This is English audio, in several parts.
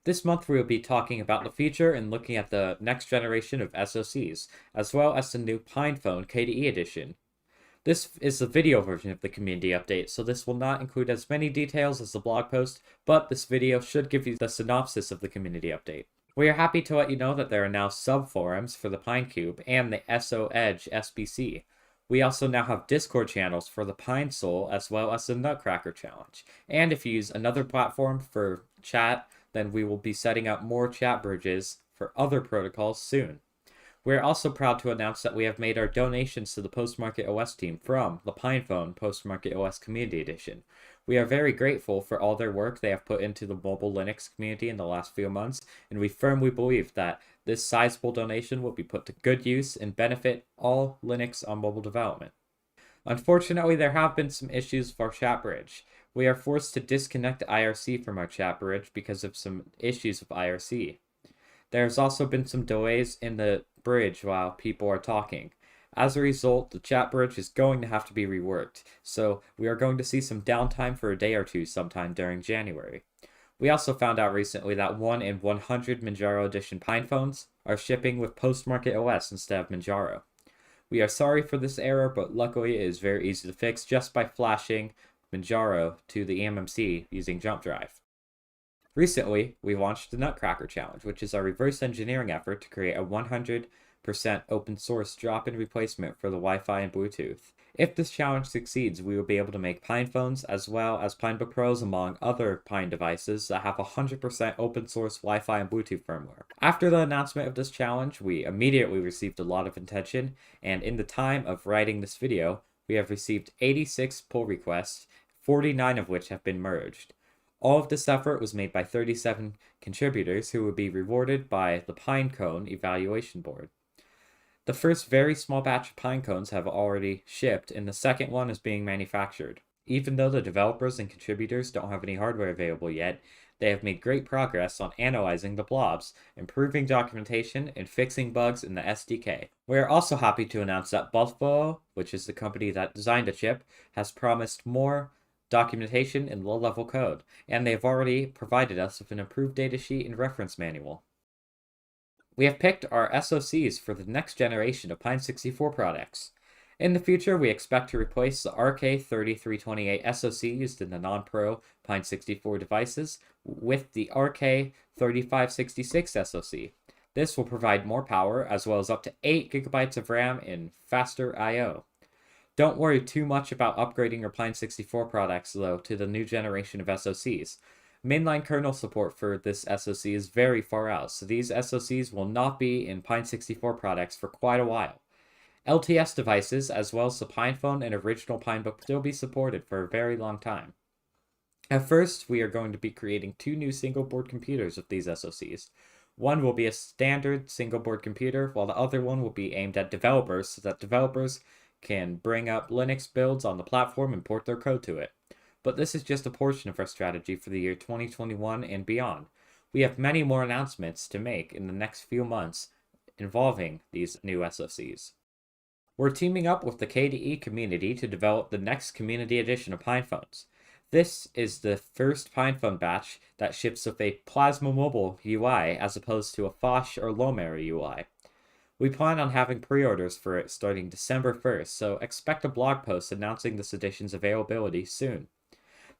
This month we will be talking about the future and looking at the next generation of SoCs, as well as the new PinePhone KDE edition. This is the video version of the community update, so this will not include as many details as the blog post, but this video should give you the synopsis of the community update. We are happy to let you know that there are now sub-forums for the PineCube and the SOEdge SBC. We also now have Discord channels for the Pinecil as well as the Nutcracker challenge. And if you use another platform for chat, then we will be setting up more chat bridges for other protocols soon. We are also proud to announce that we have made our donations to the Post-Market OS team from the PinePhone Post-Market OS Community Edition. We are very grateful for all their work they have put into the mobile Linux community in the last few months, and we firmly believe that this sizable donation will be put to good use and benefit all Linux on mobile development. Unfortunately, there have been some issues with our chat bridge. We are forced to disconnect IRC from our chat bridge because of some issues with IRC. There's also been some delays in the bridge while people are talking. As a result, the chat bridge is going to have to be reworked, so we are going to see some downtime for a day or two sometime during January. We also found out recently that 1 in 100 Manjaro Edition PinePhones are shipping with Post-Market OS instead of Manjaro. We are sorry for this error, but luckily it is very easy to fix just by flashing Manjaro to the eMMC using Jump Drive. Recently, we launched the Nutcracker Challenge, which is our reverse engineering effort to create a 100% open source drop-in replacement for the Wi-Fi and Bluetooth. If this challenge succeeds, we will be able to make PinePhones as well as Pinebook Pros among other Pine devices that have 100% open source Wi-Fi and Bluetooth firmware. After the announcement of this challenge, we immediately received a lot of attention, and in the time of writing this video, we have received 86 pull requests, 49 of which have been merged. All of this effort was made by 37 contributors who will be rewarded by the Pinecone evaluation board. The first very small batch of Pinecones have already shipped, and the second one is being manufactured. Even though the developers and contributors don't have any hardware available yet, they have made great progress on analyzing the blobs, improving documentation, and fixing bugs in the SDK. We are also happy to announce that Buffalo, which is the company that designed the chip, has promised more documentation and low-level code, and they have already provided us with an improved datasheet and reference manual. We have picked our SoCs for the next generation of Pine64 products. In the future, we expect to replace the RK3328 SoC used in the non-pro Pine64 devices with the RK3566 SoC. This will provide more power as well as up to 8 GB of RAM and faster I/O. Don't worry too much about upgrading your Pine64 products, though, to the new generation of SoCs. Mainline kernel support for this SoC is very far out, so these SoCs will not be in Pine64 products for quite a while. LTS devices, as well as the PinePhone and original Pinebook, will still be supported for a very long time. At first, we are going to be creating 2 new single-board computers with these SoCs. One will be a standard single-board computer, while the other one will be aimed at developers, so that developers can bring up Linux builds on the platform and port their code to it. But this is just a portion of our strategy for the year 2021 and beyond. We have many more announcements to make in the next few months involving these new SoCs. We're teaming up with the KDE community to develop the next community edition of PinePhones. This is the first PinePhone batch that ships with a Plasma Mobile UI as opposed to a Phosh or Lomera UI. We plan on having pre-orders for it starting December 1st, so expect a blog post announcing this edition's availability soon.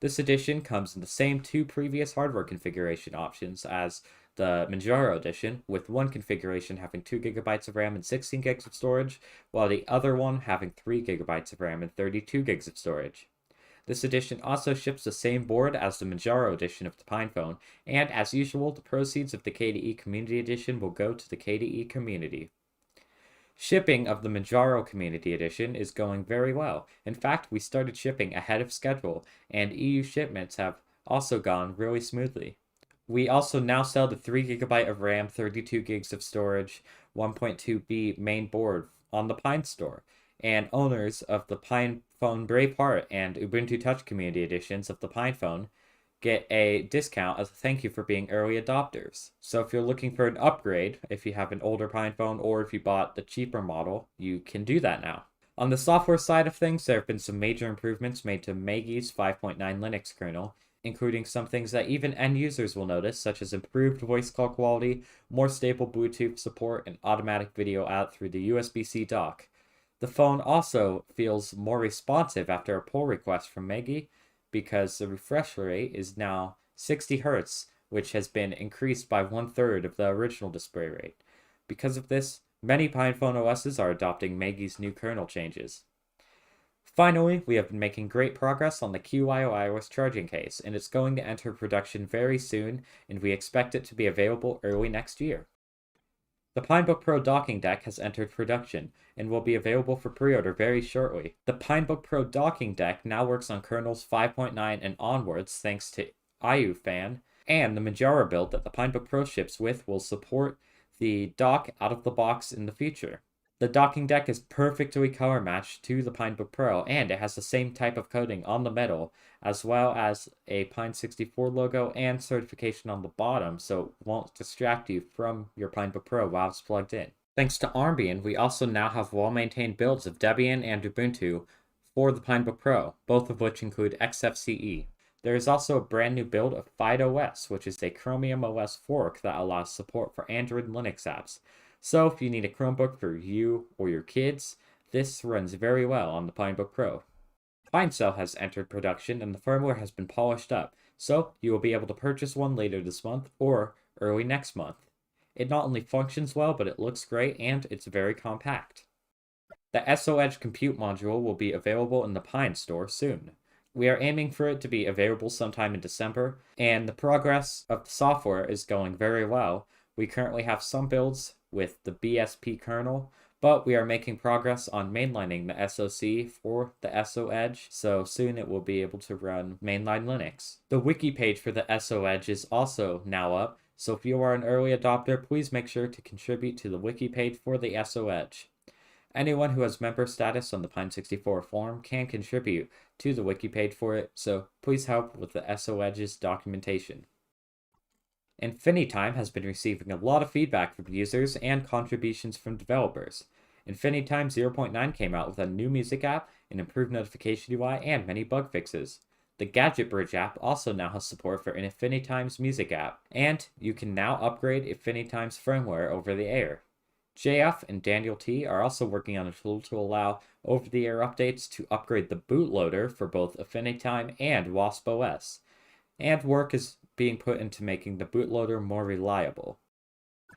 This edition comes in the same 2 previous hardware configuration options as the Manjaro edition, with one configuration having 2 GB of RAM and 16 GB of storage, while the other one having 3 GB of RAM and 32 GB of storage. This edition also ships the same board as the Manjaro edition of the PinePhone, and as usual, the proceeds of the KDE Community Edition will go to the KDE community. Shipping of the Manjaro Community Edition is going very well. In fact, we started shipping ahead of schedule, and EU shipments have also gone really smoothly. We also now sell the 3 GB of RAM, 32 GB of storage, 1.2B main board on the Pine Store, and owners of the PinePhone Braveheart and Ubuntu Touch Community Editions of the PinePhone get a discount as a thank you for being early adopters. So if you're looking for an upgrade, if you have an older PinePhone or if you bought the cheaper model, you can do that now. On the software side of things, there have been some major improvements made to Maggie's 5.9 Linux kernel, including some things that even end users will notice, such as improved voice call quality, more stable Bluetooth support, and automatic video out through the USB-C dock. The phone also feels more responsive after a pull request from Maggie, because the refresh rate is now 60 Hz, which has been increased by 1/3 of the original display rate. Because of this, many PinePhone OSs are adopting Maggie's new kernel changes. Finally, we have been making great progress on the QYO iOS charging case, and it's going to enter production very soon, and we expect it to be available early next year. The Pinebook Pro docking deck has entered production, and will be available for pre-order very shortly. The Pinebook Pro docking deck now works on kernels 5.9 and onwards thanks to IUFan, and the Manjaro build that the Pinebook Pro ships with will support the dock out of the box in the future. The docking deck is perfectly color matched to the Pinebook Pro, and it has the same type of coating on the metal, as well as a Pine64 logo and certification on the bottom, so it won't distract you from your Pinebook Pro while it's plugged in. Thanks to Armbian, we also now have well-maintained builds of Debian and Ubuntu for the Pinebook Pro, both of which include XFCE. There is also a brand new build of FidoOS, which is a Chromium OS fork that allows support for Android and Linux apps. So if you need a Chromebook for you or your kids, this runs very well on the Pinebook Pro. Pinecil has entered production and the firmware has been polished up, so you will be able to purchase one later this month or early next month. It not only functions well, but it looks great and it's very compact. The SOEdge compute module will be available in the Pine store soon. We are aiming for it to be available sometime in December, and the progress of the software is going very well. We currently have some builds with the BSP kernel, but we are making progress on mainlining the SoC for the SOEdge, so soon it will be able to run mainline Linux. The wiki page for the SOEdge is also now up, so if you are an early adopter, please make sure to contribute to the wiki page for the SOEdge. Anyone who has member status on the Pine64 forum can contribute to the wiki page for it, so please help with the SOEdge's documentation. InfiniTime has been receiving a lot of feedback from users and contributions from developers. InfiniTime 0.9 came out with a new music app, an improved notification UI, and many bug fixes. The Gadget Bridge app also now has support for InfiniTime's music app, and you can now upgrade InfiniTime's firmware over the air. JF and Daniel T are also working on a tool to allow over-the-air updates to upgrade the bootloader for both InfiniTime and Wasp OS, and work is being put into making the bootloader more reliable.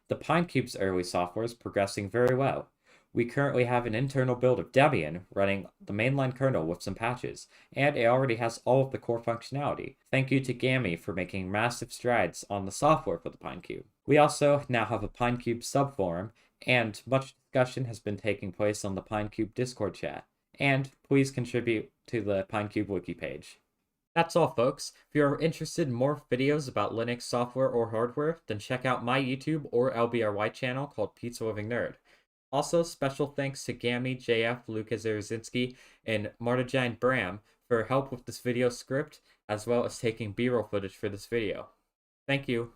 The PineCube's early software is progressing very well. We currently have an internal build of Debian running the mainline kernel with some patches, and it already has all of the core functionality. Thank you to Gammy for making massive strides on the software for the PineCube. We also now have a PineCube subforum, and much discussion has been taking place on the PineCube Discord chat. And please contribute to the PineCube wiki page. That's all, folks. If you're interested in more videos about Linux software or hardware, then check out my YouTube or LBRY channel called Pizza Living Nerd. Also, special thanks to Gammy, JF, Lucas Zerzinski, and Martajine Bram for help with this video script, as well as taking B-roll footage for this video. Thank you.